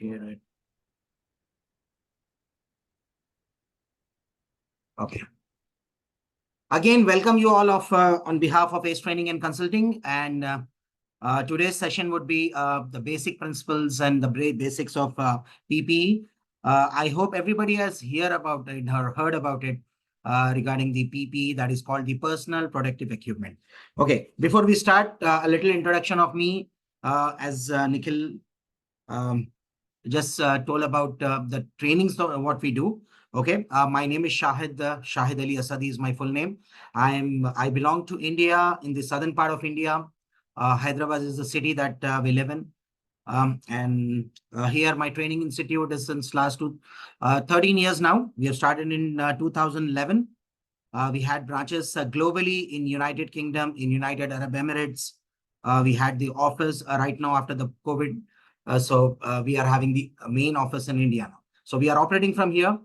share it. Okay. Again, welcome you all on behalf of ACE Training and Consulting. And today's session would be the basic principles and the basics of PPE. I hope everybody has heard about it or heard about it regarding the PPE, that is called the personal protective equipment. Okay, before we start, a little introduction of me. As Nikhil just told about the trainings, what we do. Okay, my name is Shahid Ali Asadi is my full name. I belong to India, in the southern part of India. Hyderabad is the city that we live in. And here my training institute is since last 13 years now. We have started in 2011. We had branches globally in United Kingdom, in United Arab Emirates. We had the office right now after the COVID. We are having the main office in India now. So we are operating from here.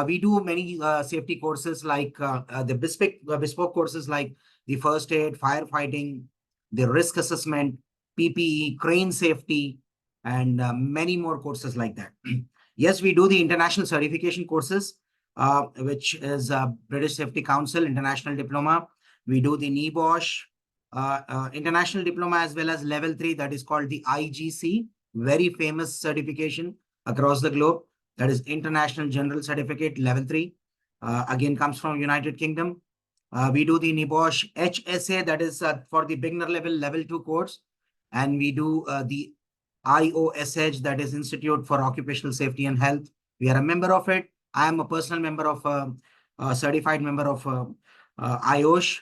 We do many safety courses like the bespoke courses like the first aid, firefighting, the risk assessment, PPE, crane safety, and many more courses like that. Yes, we do the international certification courses, which is British Safety Council International Diploma. We do the NEBOSH International Diploma as well as Level 3, that is called the IGC, very famous certification across the globe. That is International General Certificate Level 3. Again, comes from United Kingdom. We do the NEBOSH HSA, that is for the beginner level 2 course. And we do the IOSH, that is Institute for Occupational Safety and Health. We are a member of it. I am a personal member of, a certified member of IOSH.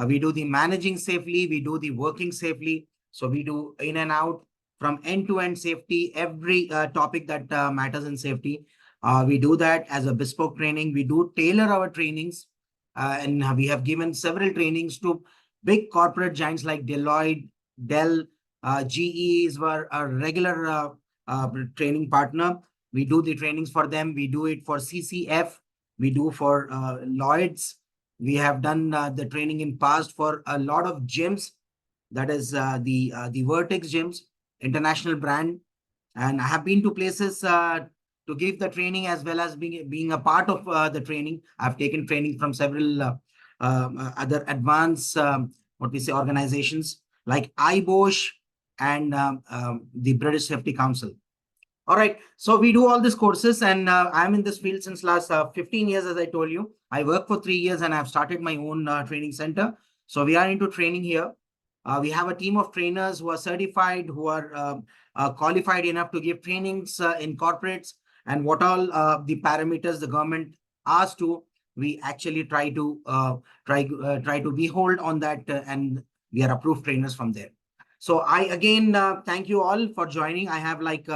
We do the managing safely. We do the working safely. So we do in and out from end-to-end safety, every topic that matters in safety. We do that as a bespoke training. We do tailor our trainings. And we have given several trainings to big corporate giants like Deloitte, Dell, GE is our regular training partner. We do the trainings for them. We do it for CCF. We do for Lloyds. We have done the training in past for a lot of gyms. That is the Vertex gyms, international brand. And I have been to places to give the training as well as being a part of the training. I've taken training from several other advanced, organizations like IBOSH and the British Safety Council. All right. So we do all these courses, and I'm in this field since last 15 years, as I told you. I work for 3 years and I've started my own training center. So we are into training here. We have a team of trainers who are certified, who are qualified enough to give trainings in corporates, and what all the parameters the government asks to, we actually try to behold on that, and we are approved trainers from there. So I again thank you all for joining. I have like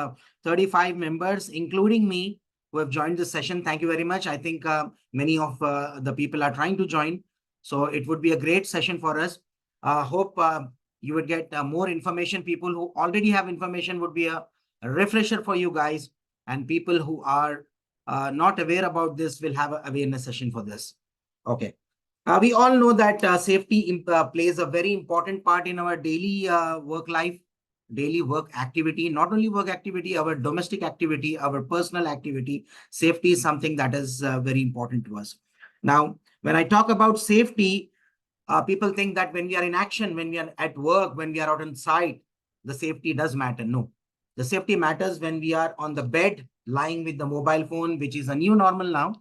35 members, including me, who have joined this session. Thank you very much. I think many of the people are trying to join. So it would be a great session for us. Hope you would get more information. People who already have information would be a refresher for you guys. And people who are not aware about this will have an awareness session for this. Okay. We all know that safety plays a very important part in our daily work life, daily work activity, not only work activity, our domestic activity, our personal activity. Safety is something that is very important to us. Now, when I talk about safety, people think that when we are in action, when we are at work, when we are out on site, the safety does matter. No, the safety matters when we are on the bed, lying with the mobile phone, which is a new normal now.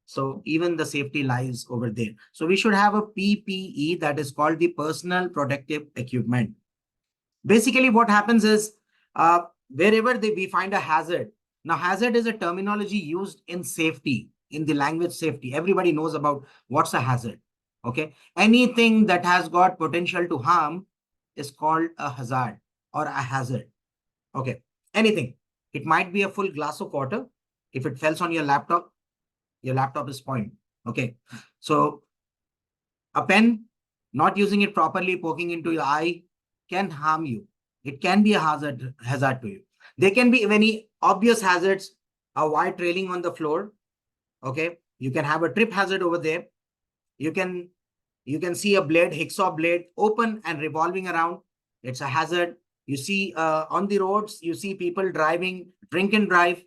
So even the safety lies over there. So we should have a PPE, that is called the personal protective equipment. Basically, what happens is wherever we find a hazard. Now, hazard is a terminology used in safety, in the language safety. Everybody knows about what's a hazard. Okay. Anything that has got potential to harm is called a hazard or a hazard. Okay. Anything. It might be a full glass of water. If it falls on your laptop is spoiled. Okay. So a pen, not using it properly, poking into your eye can harm you. It can be a hazard to you. There can be many obvious hazards, a wire trailing on the floor. Okay. You can have a trip hazard over there. You can see a blade, hacksaw blade, open and revolving around. It's a hazard. You see on the roads, you see people driving, drink and drive,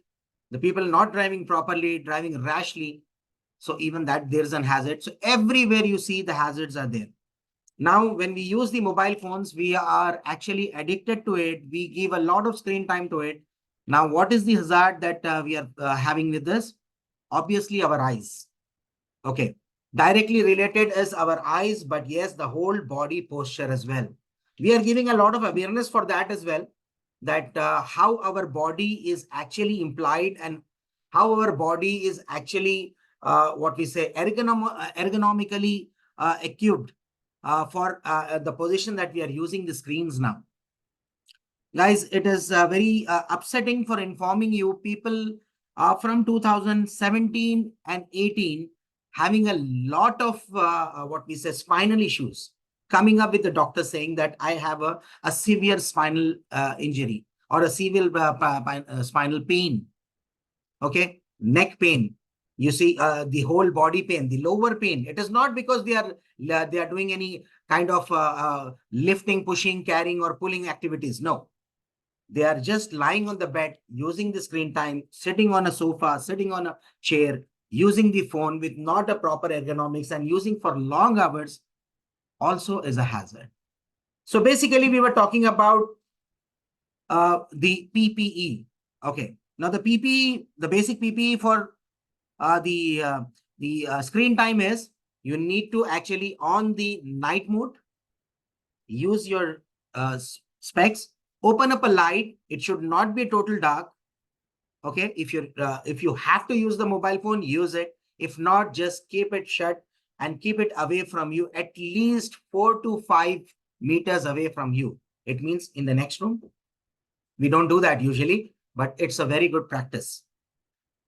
the people not driving properly, driving rashly. So even that there's an hazard. So everywhere you see the hazards are there. Now, when we use the mobile phones, we are actually addicted to it. We give a lot of screen time to it. Now, what is the hazard that we are having with this? Obviously, our eyes. Okay. Directly related is our eyes, but yes, the whole body posture as well. We are giving a lot of awareness for that as well, that how our body is actually implied and how our body is actually what we say ergonomically equipped for the position that we are using the screens now. Guys, it is very upsetting for informing you, people from 2017 and 18 having a lot of what we say spinal issues, coming up with the doctor saying that I have a severe spinal injury or a severe spinal pain. Okay, neck pain. You see the whole body pain, the lower pain. It is not because they are doing any kind of lifting, pushing, carrying, or pulling activities. No, they are just lying on the bed, using the screen time, sitting on a sofa, sitting on a chair, using the phone with not a proper ergonomics and using for long hours also is a hazard. So basically, we were talking about the PPE. Okay. Now the PPE, the basic PPE for the screen time is you need to actually on the night mode, use your specs, open up a light. It should not be total dark. Okay. If you have to use the mobile phone, use it. If not, just keep it shut and keep it away from you, at least 4 to 5 meters away from you. It means in the next room. We don't do that usually, but it's a very good practice.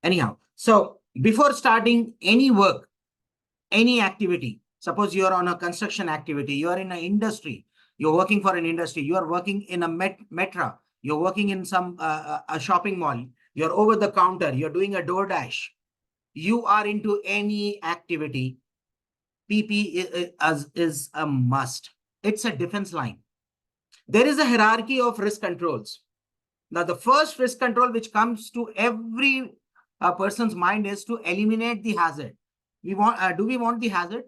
Anyhow, so before starting any work, any activity, suppose you are on a construction activity, you are in an industry, you're working for an industry, you are working in a metro, you're working in some a shopping mall, you're over the counter, you're doing a DoorDash, you are into any activity, PP is a must. It's a defense line. There is a hierarchy of risk controls. Now, the first risk control which comes to every person's mind is to eliminate the hazard. Do we want the hazard?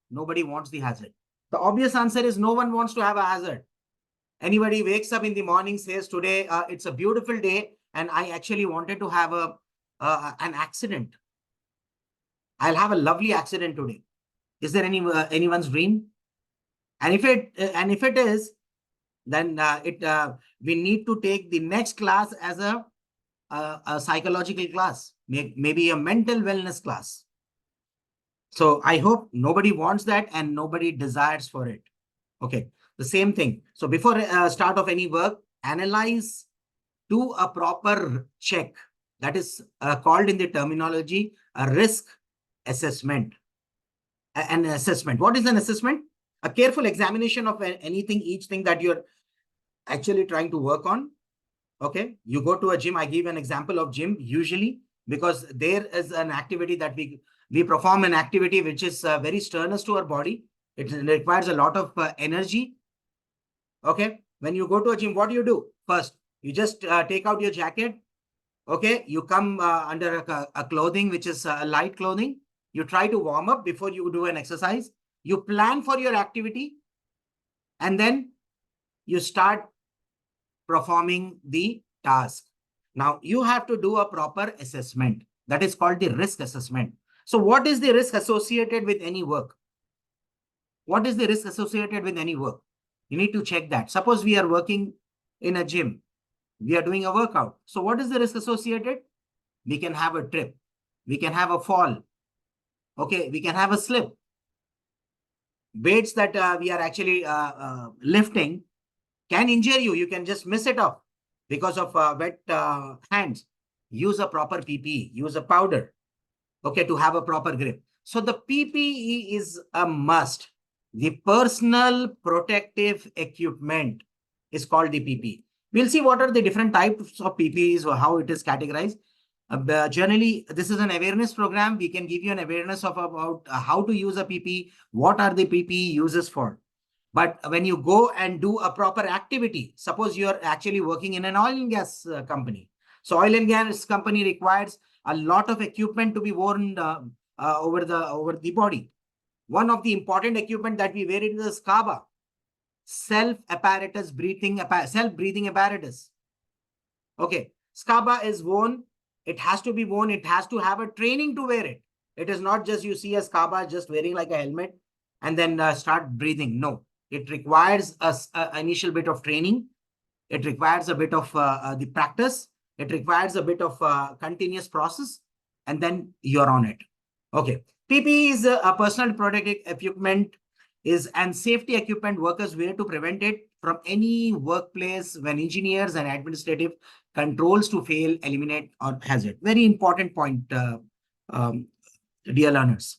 Nobody wants the hazard. The obvious answer is no one wants to have a hazard. Anybody wakes up in the morning, says today it's a beautiful day and I actually wanted to have an accident. I'll have a lovely accident today. Is there anyone's dream? And if it is, then we need to take the next class as a psychological class, maybe a mental wellness class. So I hope nobody wants that and nobody desires for it. Okay, the same thing. So before start of any work, analyze, do a proper check. That is called in the terminology a risk assessment. An assessment. What is an assessment? A careful examination of anything, each thing that you're actually trying to work on. Okay, you go to a gym. I give an example of gym usually because there is an activity that we perform an activity which is very strenuous to our body. It requires a lot of energy. Okay, when you go to a gym, what do? First, you just take out your jacket. Okay, you come under a clothing which is light clothing. You try to warm up before you do an exercise. You plan for your activity and then you start performing the task. Now, you have to do a proper assessment. That is called the risk assessment. So what is the risk associated with any work? What is the risk associated with any work? You need to check that. Suppose we are working in a gym. We are doing a workout. So what is the risk associated? We can have a trip. We can have a fall. Okay, we can have a slip. Weights that we are actually lifting can injure you. You can just miss it off because of wet hands. Use a proper PPE. Use a powder, okay, to have a proper grip. So the PPE is a must. The personal protective equipment is called the PPE. We'll see what are the different types of PPEs or how it is categorized. Generally, this is an awareness program. We can give you an awareness of about how to use a PPE, what are the PPE uses for. But when you go and do a proper activity, suppose you're actually working in an oil and gas company. So oil and gas company requires a lot of equipment to be worn over the body. One of the important equipment that we wear is the SCABA, self-breathing apparatus. Okay, SCABA is worn. It has to be worn. It has to have a training to wear it. It is not just you see a SCABA just wearing like a helmet and then start breathing. No, it requires a initial bit of training. It requires a bit of the practice. It requires a bit of continuous process, and then you're on it. Okay. PPE is a personal protective equipment and safety equipment workers wear to prevent it from any workplace when engineers and administrative controls to fail, eliminate, or hazard. Very important point, dear learners.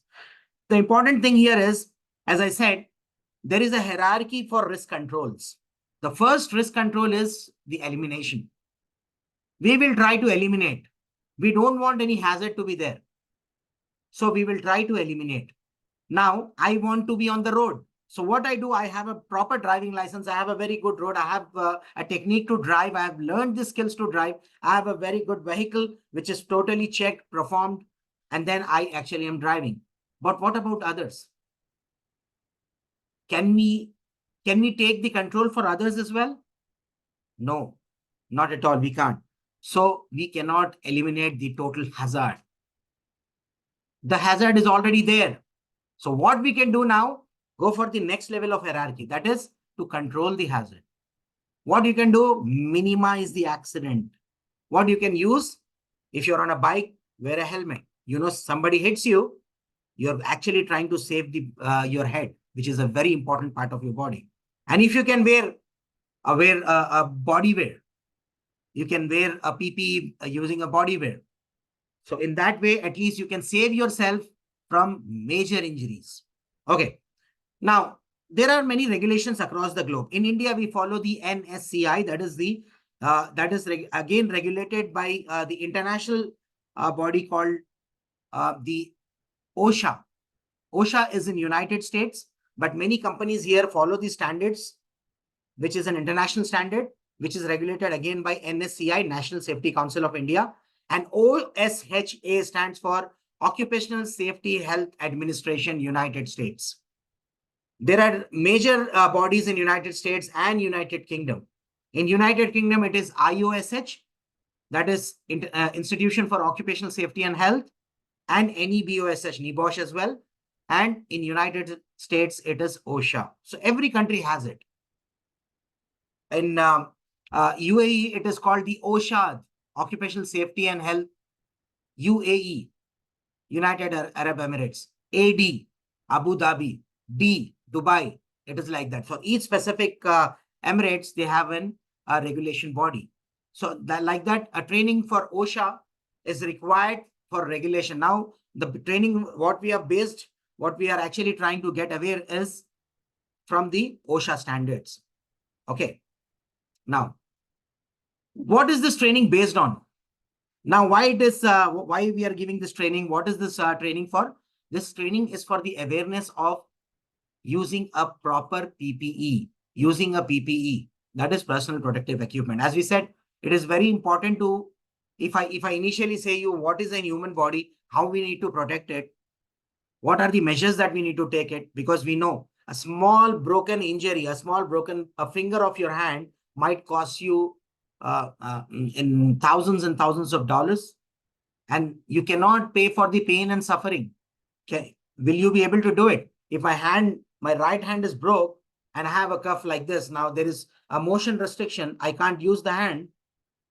The important thing here is, as I said, there is a hierarchy for risk controls. The first risk control is the elimination. We will try to eliminate. We don't want any hazard to be there. So we will try to eliminate. Now, I want to be on the road. So what I do, I have a proper driving license. I have a very good road. I have a technique to drive. I have learned the skills to drive. I have a very good vehicle, which is totally checked, performed, and then I actually am driving. But what about others? Can we take the control for others as well? No, not at all. We can't. So we cannot eliminate the total hazard. The hazard is already there. So what we can do now, go for the next level of hierarchy. That is to control the hazard. What you can do, minimize the accident. What you can use, if you're on a bike, wear a helmet. You know, somebody hits you, you're actually trying to save your head, which is a very important part of your body. And if you can wear a body wear, you can wear a PPE using a body wear. So in that way, at least you can save yourself from major injuries. Okay. Now, there are many regulations across the globe. In India, we follow the NSCI, that is again regulated by the international body called the OSHA. OSHA is in United States, but many companies here follow the standards, which is an international standard, which is regulated again by NSCI, National Safety Council of India. And OSHA stands for Occupational Safety Health Administration, United States. There are major bodies in United States and United Kingdom. In United Kingdom, it is IOSH, that is Institution for Occupational Safety and Health, and NEBOSH, NEBOSH as well. And in United States, it is OSHA. So every country has it. In UAE, it is called the OSHA, Occupational Safety and Health, UAE, United Arab Emirates, AD, Abu Dhabi, D, Dubai. It is like that. For each specific Emirates, they have a regulation body. So like that, a training for OSHA is required for regulation. Now, the training, what we are actually trying to get aware is from the OSHA standards. Okay. Now, what is this training based on? Now, why we are giving this training? What is this training for? This training is for the awareness of using a proper PPE, using a PPE, that is personal protective equipment. As we said, it is very important to, if I initially say you what is a human body, how we need to protect it, what are the measures that we need to take it, because we know a small broken injury, a finger of your hand might cost you in thousands and thousands of dollars, and you cannot pay for the pain and suffering. Okay, will you be able to do it? If my right hand is broke and I have a cuff like this, now there is a motion restriction, I can't use the hand,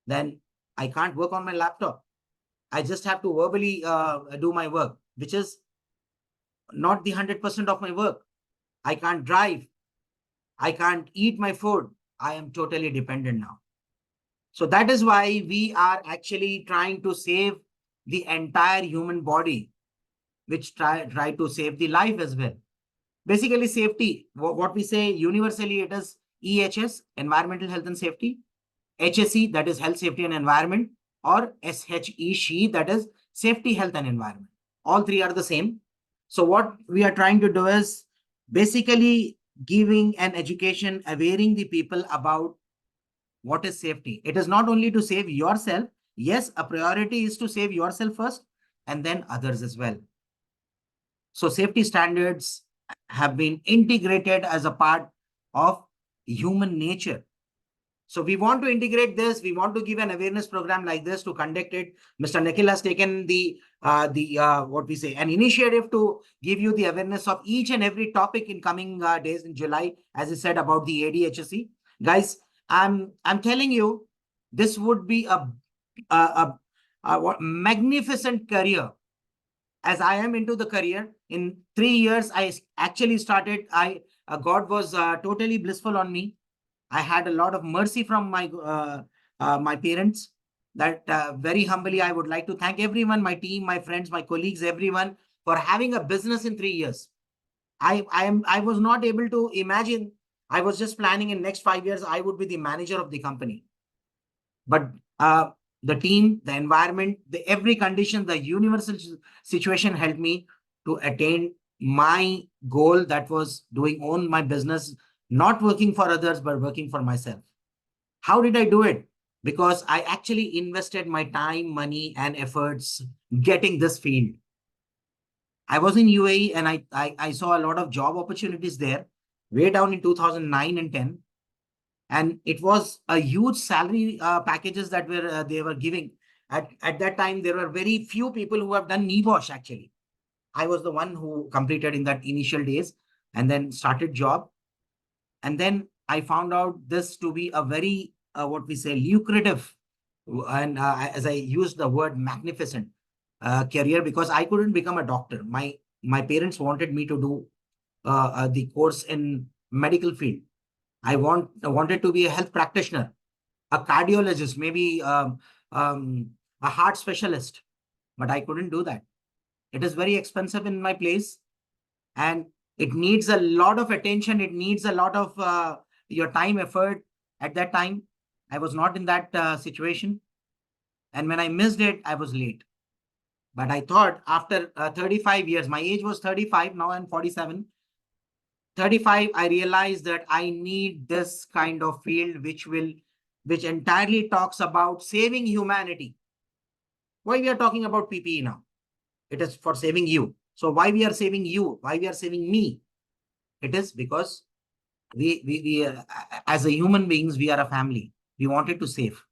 then I can't work on my laptop. I just have to verbally do my work, which is not the 100% of my work. I can't drive. I can't eat my food. I am totally dependent now. So that is why we are actually trying to save the entire human body, which try to save the life as well. Basically, safety, what we say universally, it is EHS, Environmental Health and Safety, HSE, that is Health, Safety and Environment, or SHE, that is Safety, Health and Environment. All three are the same. So what we are trying to do is basically giving an education, awareing the people about what is safety. It is not only to save yourself. Yes, a priority is to save yourself first and then others as well. So safety standards have been integrated as a part of human nature. So we want to integrate this. We want to give an awareness program like this to conduct it. Mr. Nikhil has taken what we say, an initiative to give you the awareness of each and every topic in coming days in July, as I said about the ADHSE. Guys, I'm telling you, this would be a magnificent career. As I am into the career, in 3 years, I actually started. God was totally blissful on me. I had a lot of mercy from my parents. That very humbly, I would like to thank everyone, my team, my friends, my colleagues, everyone for having a business in 3 years. I was not able to imagine. I was just planning in next 5 years I would be the manager of the company. But the team, the environment, the every condition, the universal situation helped me to attain my goal, that was doing own my business, not working for others, but working for myself. How did I do it? Because I actually invested my time, money, and efforts getting this field. I was in UAE and I saw a lot of job opportunities there, way down in 2009 and 10. And it was a huge salary packages that they were giving. At that time, there were very few people who have done NEBOSH actually. I was the one who completed in that initial days and then started job. And then I found out this to be a very, what we say, lucrative, and as I used the word magnificent career, because I couldn't become a doctor. My parents wanted me to do the course in medical field. I wanted to be a health practitioner, a cardiologist, maybe a heart specialist, but I couldn't do that. It is very expensive in my place, and it needs a lot of attention. It needs a lot of your time, effort. At that time, I was not in that situation. And when I missed it, I was late. But I thought after 35 years, my age was 35, now I'm 47. 35, I realized that I need this kind of field which entirely talks about saving humanity. Why we are talking about PPE now? It is for saving you. So why we are saving you? Why we are saving me? It is because we as a human beings, we are a family. We wanted to save.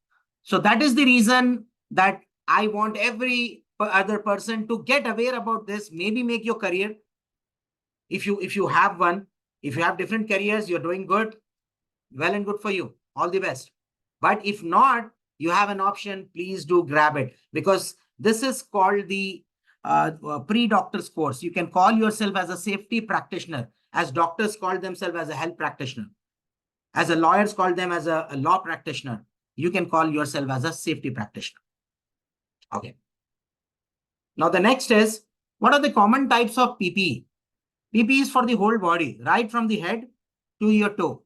So that is the reason that I want every other person to get aware about this. Maybe make your career. If you have one, if you have different careers, you're doing good, well and good for you. All the best. But if not, you have an option, please do grab it, because this is called the pre-doctor's course. You can call yourself as a safety practitioner, as doctors call themselves as a health practitioner, as a lawyers call them as a law practitioner. You can call yourself as a safety practitioner. Okay. Now the next is, what are the common types of PPE? PPE is for the whole body, right from the head to your toe.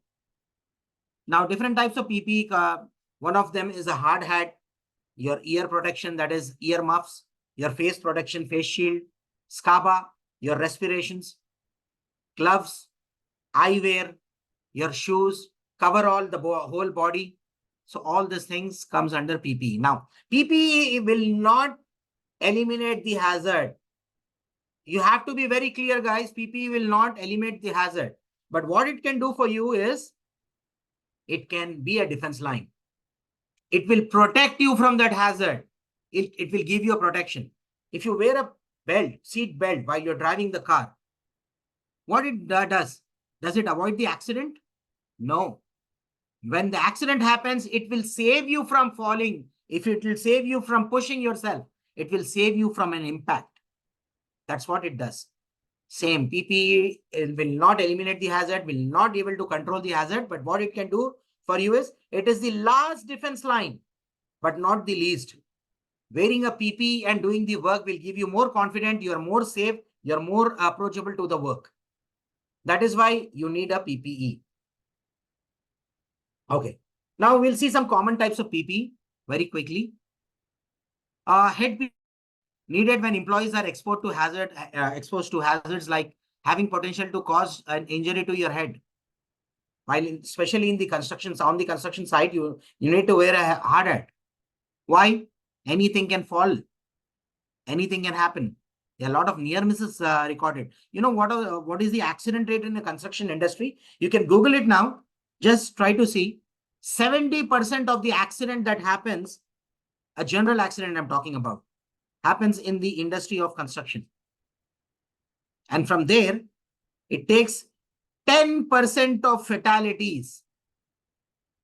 Now, different types of PPE, one of them is a hard hat, your ear protection, that is ear muffs, your face protection, face shield, SCABA, your respirations, gloves, eyewear, your shoes, cover all the whole body. So all these things comes under PPE. Now, PPE will not eliminate the hazard. You have to be very clear, guys. PPE will not eliminate the hazard. But what it can do for you is, it can be a defense line. It will protect you from that hazard. It will give you a protection. If you wear a belt, seat belt, while you're driving the car, what it does it avoid the accident? No. When the accident happens, it will save you from falling. If it will save you from pushing yourself, it will save you from an impact. That's what it does. Same, PPE will not eliminate the hazard, will not be able to control the hazard, but what it can do for you is, it is the last defense line, but not the least. Wearing a PPE and doing the work will give you more confident, you're more safe, you're more approachable to the work. That is why you need a PPE. Okay. Now we'll see some common types of PPE very quickly. Head PPE needed when employees are exposed to hazards like having potential to cause an injury to your head. especially in the on the construction site, you need to wear a hard hat. Why? Anything can fall. Anything can happen. There are a lot of near misses recorded. You know what is the accident rate in the construction industry? You can Google it now. Just try to see. 70% of the accident that happens, a general accident I'm talking about, happens in the industry of construction. And from there, it takes 10% of fatalities.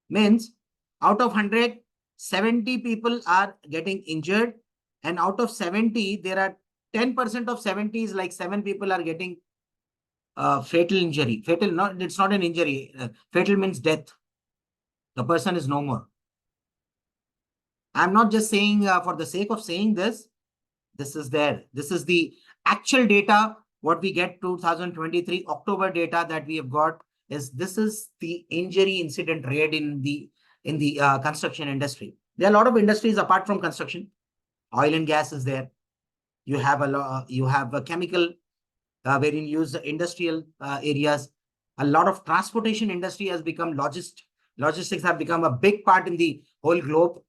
Means out of 100, 70 people are getting injured. And out of 70, there are 10% of 70 is like 7 people are getting fatal injury. Fatal, it's not an injury. Fatal means death. The person is no more. I'm not just saying for the sake of saying this. This is there. This is the actual data. What we get 2023 October data that we have got is this is the injury incident rate in the construction industry. There are a lot of industries apart from construction. Oil and gas is there. You have a chemical wherein you use the industrial areas. A lot of transportation industry has become logistics have become a big part in the whole globe.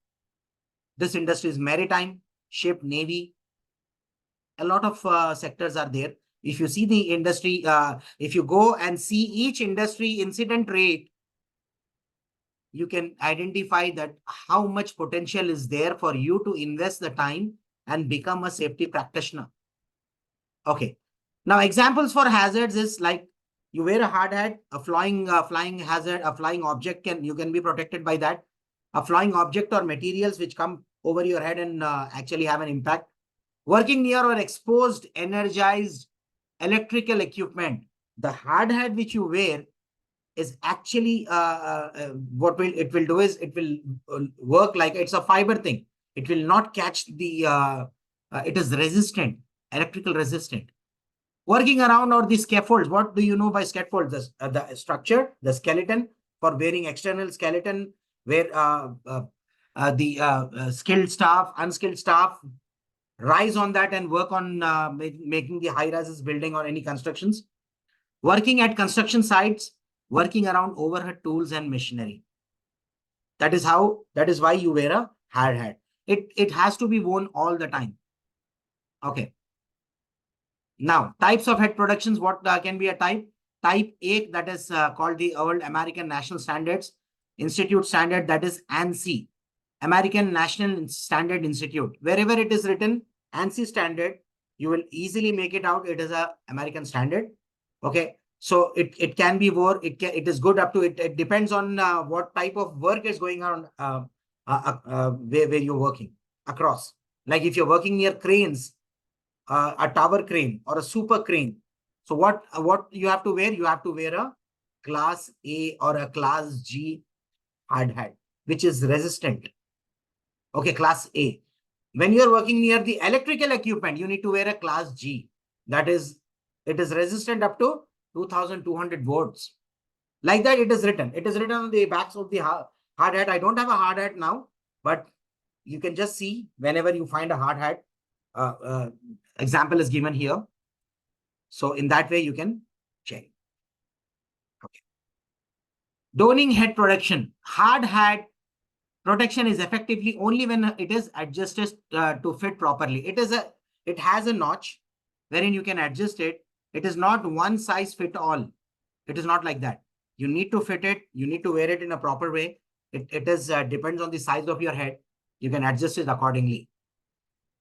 This industry is maritime, ship, navy. A lot of sectors are there. If you see the industry, if you go and see each industry incident rate, you can identify that how much potential is there for you to invest the time and become a safety practitioner. Okay. Now, examples for hazards is like you wear a hard hat, a flying hazard, a flying object you can be protected by that. A flying object or materials which come over your head and actually have an impact. Working near or exposed, energized electrical equipment. The hard hat which you wear is actually what it will do is it will work like it's a fiber thing. It will not catch the it is resistant, electrical resistant. Working around or the scaffolds. What do you know by scaffolds? The structure, the skeleton for wearing external skeleton, where the skilled staff, unskilled staff rise on that and work on making the high rises building or any constructions. Working at construction sites, working around overhead tools and machinery. That is why you wear a hard hat. It has to be worn all the time. Okay. Now, types of head protections, what can be a type? Type A, that is called the old American National Standards Institute standard, that is ANSI, American National Standard Institute. Wherever it is written, ANSI standard, you will easily make it out. It is a American standard. Okay. So it can be worn. It is good up to it. It depends on what type of work is going on where you're working across. Like if you're working near cranes, a tower crane or a super crane. So what you have to wear? You have to wear a class A or a class G hard hat, which is resistant. Okay, class A. When you are working near the electrical equipment, you need to wear a class G. That is, it is resistant up to 2200 volts. Like that, it is written. It is written on the backs of the hard hat. I don't have a hard hat now, but you can just see whenever you find a hard hat. Example is given here. So in that way, you can check. Okay. Donning head protection. Hard hat protection is effectively only when it is adjusted to fit properly. It has a notch wherein you can adjust it. It is not one size fit all. It is not like that. You need to fit it. You need to wear it in a proper way. It is depends on the size of your head. You can adjust it accordingly.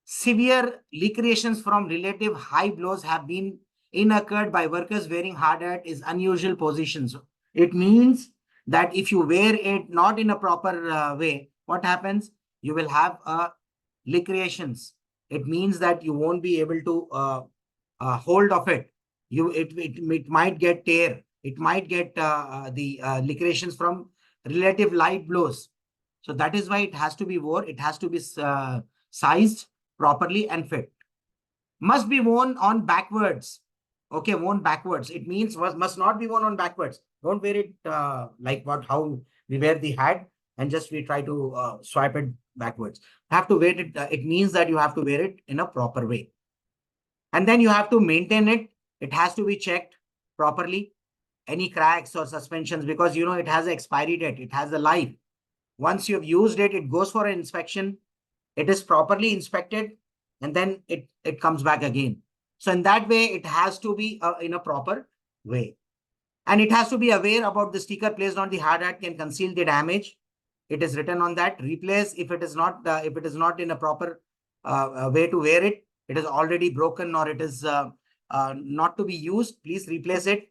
Severe lacerations from relative high blows have been occurred by workers wearing hard hat is unusual positions. It means that if you wear it not in a proper way, what happens? You will have lacerations. It means that you won't be able to hold of it. It might get tear. It might get the lacerations from relative light blows. So that is why it has to be worn. It has to be sized properly and fit. Must be worn on backwards. Okay, worn backwards. It means must not be worn on backwards. Don't wear it like how we wear the hat and just we try to swipe it backwards. Have to wear it. It means that you have to wear it in a proper way. And then you have to maintain it. It has to be checked properly. any cracks or suspensions, because you know it has an expiry date, it has a life. Once you've used it, it goes for an inspection, it is properly inspected, and then it comes back again. So in that way, it has to be in a proper way. And it has to be aware about the sticker placed on the hard hat can conceal the damage. It is written on that. Replace if it is not in a proper way to wear it. It is already broken or it is not to be used. Please replace it,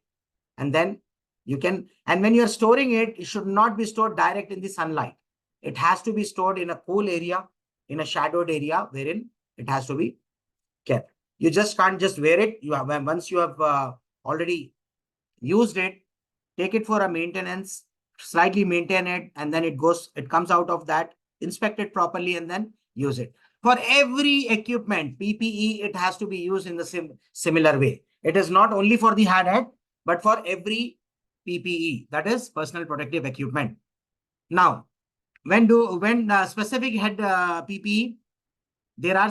and then you can. And when you are storing it, it should not be stored direct in the sunlight. It has to be stored in a cool area, in a shadowed area, wherein it has to be kept. You just can't just wear it. You have, once you have already used it, take it for a maintenance, slightly maintain it, and then it comes out of that, inspect it properly, and then use it. For every equipment, PPE, it has to be used in the similar way. It is not only for the hard hat, but for every PPE, that is personal protective equipment. Now, when specific head PPE, there are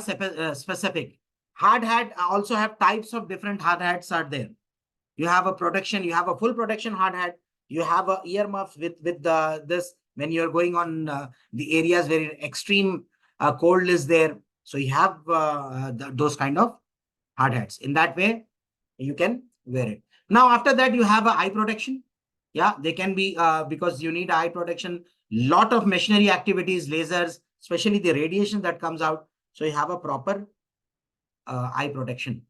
specific. Hard hat also have types of different hard hats are there. You have a protection, you have a full protection hard hat, you have a earmuffs with this when you're going on the areas where extreme cold is there. So you have those kind of hard hats. In that way, you can wear it. Now, after that, you have a eye protection. Yeah, they can be because you need eye protection. Lot of machinery activities, lasers, especially the radiation that comes out. So you have a proper eye protection.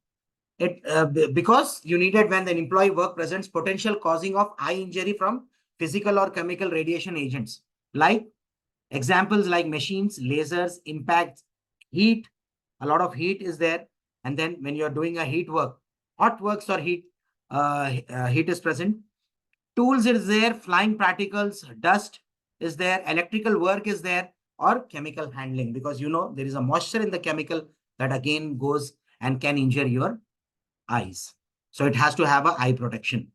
Because you need it when the employee work presents potential causing of eye injury from physical or chemical radiation agents, like examples like machines, lasers, impacts, heat. A lot of heat is there. And then when you're doing a heat work, hot works or heat is present. Tools is there, flying particles, dust is there, electrical work is there, or chemical handling, because you know there is a moisture in the chemical that again goes and can injure your eyes. So it has to have a eye protection.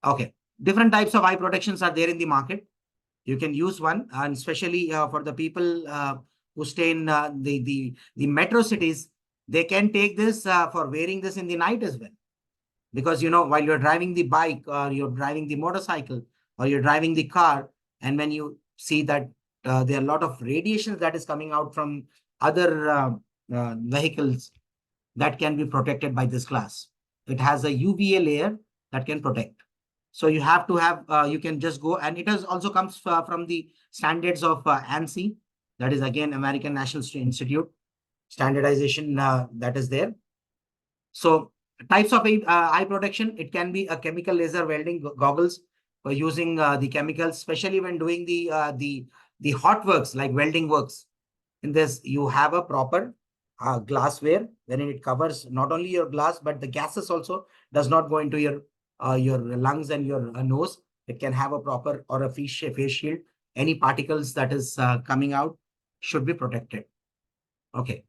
Okay. Different types of eye protections are there in the market. You can use one, and especially for the people who stay in the metro cities, they can take this for wearing this in the night as well. Because, you know, while you're driving the bike or you're driving the motorcycle or you're driving the car, and when you see that there are a lot of radiations that is coming out from other vehicles, that can be protected by this glass. It has a UVA layer that can protect. So you have to have, you can just go, and it has also comes from the standards of ANSI, that is again American National Institute standardization that is there. So types of eye protection, it can be a chemical laser welding goggles for using the chemicals, especially when doing the hot works like welding works. In this, you have a proper glassware wherein it covers not only your glass, but the gases also does not go into your lungs and your nose. It can have a proper or a face shield. Any particles that is coming out should be protected. Okay.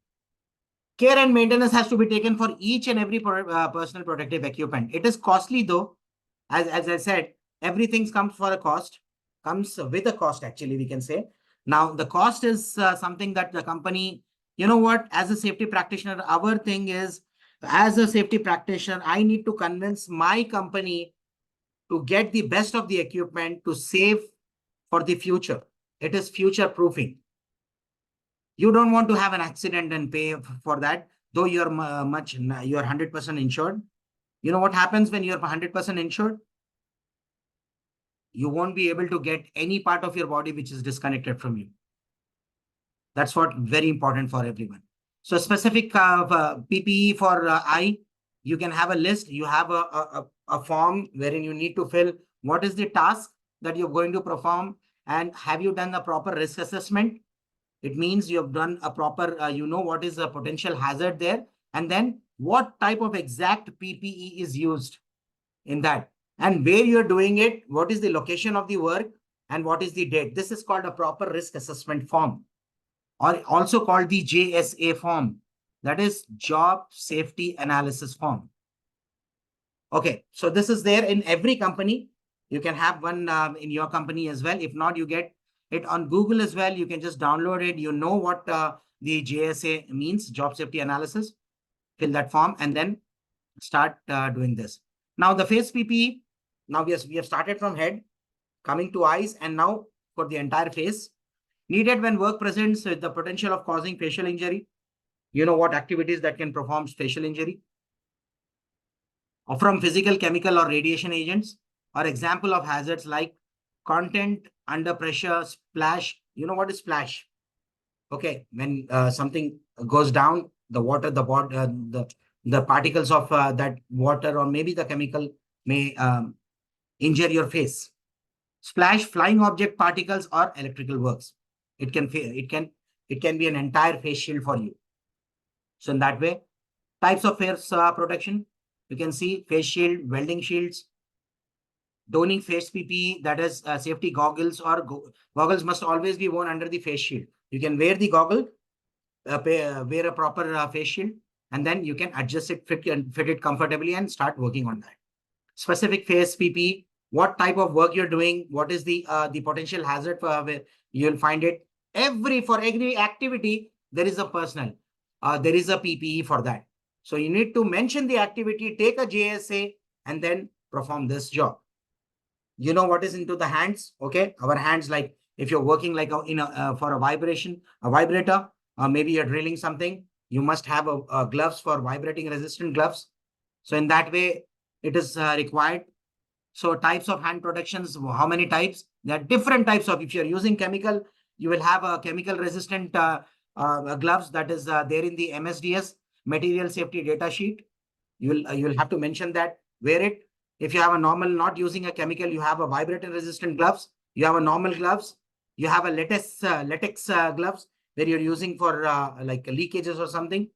Care and maintenance has to be taken for each and every personal protective equipment. It is costly though. As I said, everything comes for a cost, comes with a cost actually, we can say. Now, the cost is something that the company, you know what, as a safety practitioner, our thing is, as a safety practitioner, I need to convince my company to get the best of the equipment to save for the future. It is future proofing. You don't want to have an accident and pay for that, though you're 100% insured. You know what happens when you're 100% insured? You won't be able to get any part of your body which is disconnected from you. That's what very important for everyone. So specific PPE for eye, you can have a list. You have a form wherein you need to fill what is the task that you're going to perform, and have you done a proper risk assessment. It means you have done a proper, you know what is the potential hazard there, and then what type of exact PPE is used in that, and where you're doing it, what is the location of the work, and what is the date. This is called a proper risk assessment form, or also called the JSA form. That is Job Safety Analysis Form. Okay, so this is there in every company. You can have one in your company as well. If not, you get it on Google as well. You can just download it. You know what the JSA means, Job Safety Analysis. Fill that form and then start doing this. Now, the face PPE, Now we have started from head, coming to eyes, and now for the entire face. Needed when work presents with the potential of causing facial injury. You know what activities that can perform facial injury? Or from physical, chemical, or radiation agents, or example of hazards like content under pressure, splash. You know what is splash? Okay, when something goes down, the water, the particles of that water, or maybe the chemical may injure your face. Splash, flying object particles, or electrical works. It can be an entire face shield for you. So in that way, types of face protection, you can see face shield, welding shields, donning face PPE, that is safety goggles, or goggles must always be worn under the face shield. You can wear the goggle, wear a proper face shield, and then you can adjust it, fit it comfortably, and start working on that. Specific face PPE, what type of work you're doing, what is the potential hazard for where you'll find it. For every activity, there is a personal, there is a PPE for that. So you need to mention the activity, take a JSA, and then perform this job. You know what is into the hands? Okay, our hands, like if you're working like for a vibrator, maybe you're drilling something, you must have a gloves for vibrating resistant gloves. So in that way, it is required. So types of hand protections, how many types? There are different types of, if you're using chemical, you will have a chemical resistant gloves that is there in the MSDS, material safety data sheet. You'll have to mention that, wear it. If you have a normal, not using a chemical, you have a vibrator resistant gloves, you have a normal gloves, you have a latex gloves where you're using for like leakages or something.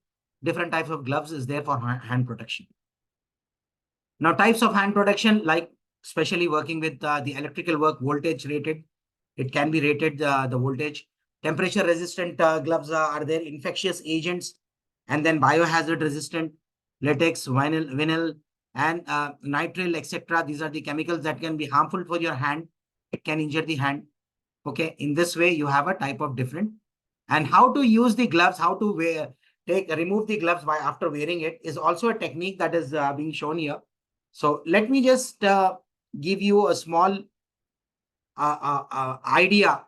Different types of gloves is there for hand protection. Now, types of hand protection, like especially working with the electrical work, voltage rated. It can be rated the voltage. Temperature resistant gloves are there. Infectious agents, and then biohazard resistant, latex, vinyl, and nitrile, etc. These are the chemicals that can be harmful for your hand. It can injure the hand. Okay, in this way, you have a type of different. And how to use the gloves, how to remove the gloves by after wearing it is also a technique that is being shown here. So let me just give you a small idea.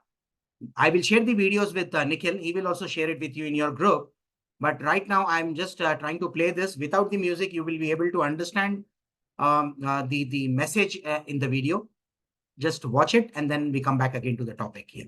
I will share the videos with Nikhil. He will also share it with you in your group. But right now, I'm just trying to play this. Without the music, you will be able to understand the message in the video. Just watch it, and then we come back again to the topic here.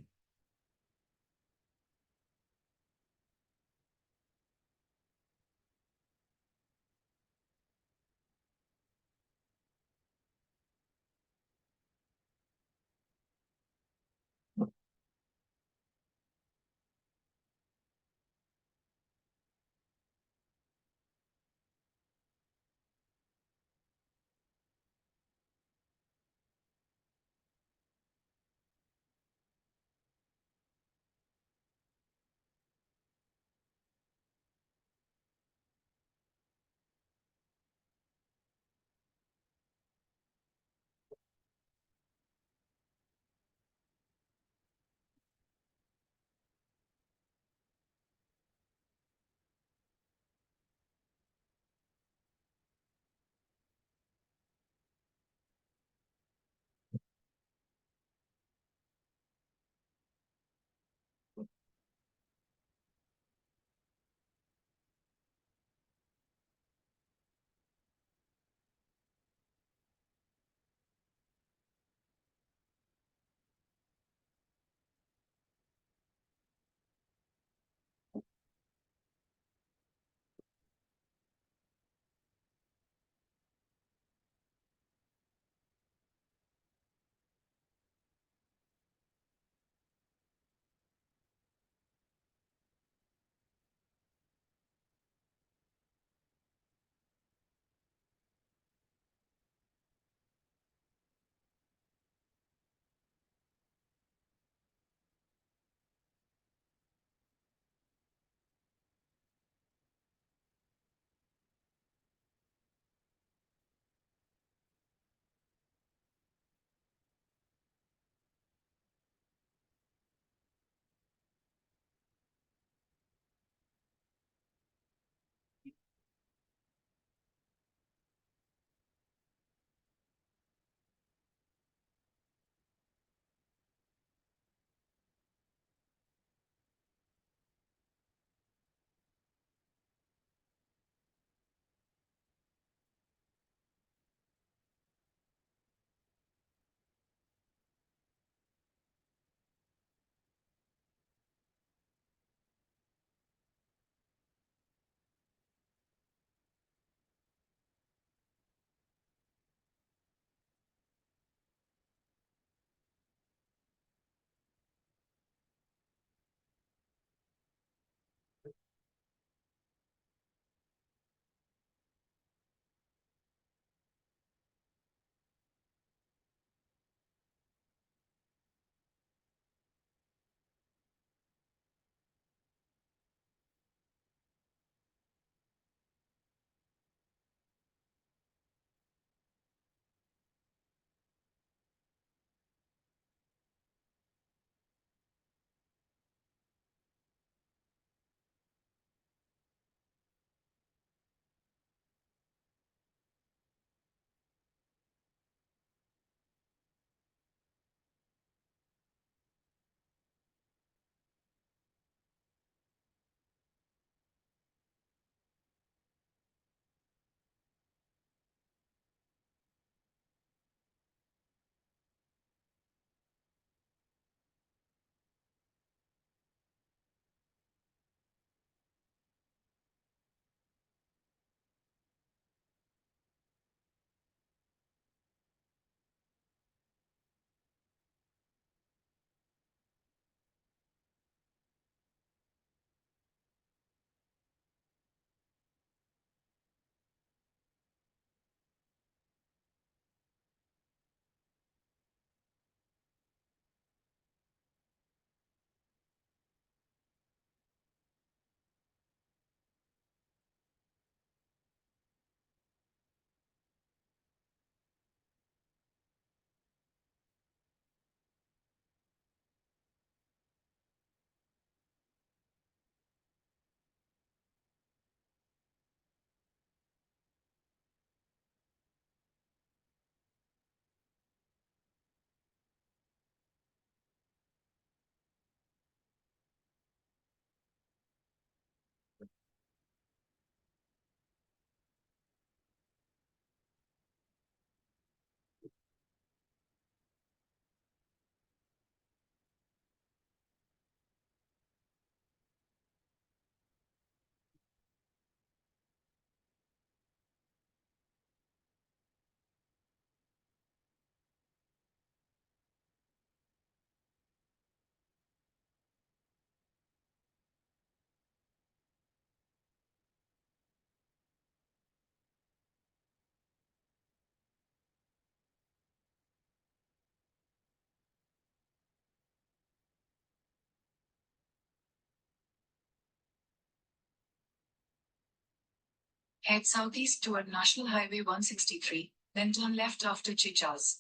Head southeast toward National Highway 163, then turn left after Chichas.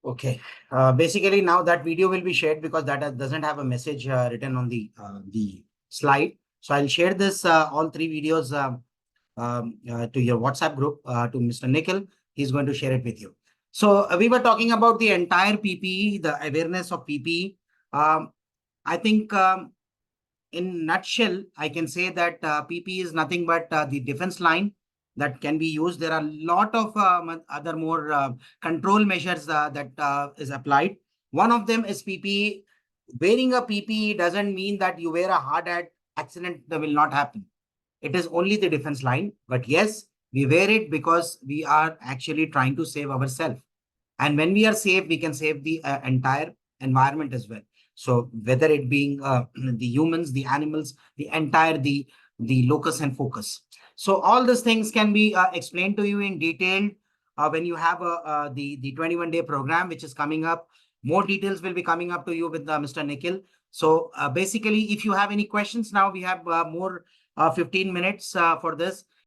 Okay. Basically, now that video will be shared because that doesn't have a message written on the slide. So I'll share this all three videos to your WhatsApp group to Mr. Nikhil. He's going to share it with you. So we were talking about the entire PPE, the awareness of PPE. I think in nutshell, I can say that PP is nothing but the defense line that can be used. There are a lot of other more control measures that is applied. One of them is PPE. Wearing a PPE doesn't mean that you wear a hard hat, accident that will not happen. It is only the defense line. But yes, we wear it because we are actually trying to save ourselves. And when we are safe, we can save the entire environment as well. So whether it being the humans, the animals, the entire the locus and focus. So all these things can be explained to you in detail when you have the 21-day program which is coming up. More details will be coming up to you with Mr. Nikhil. So basically, if you have any questions now, we have more 15 minutes for this.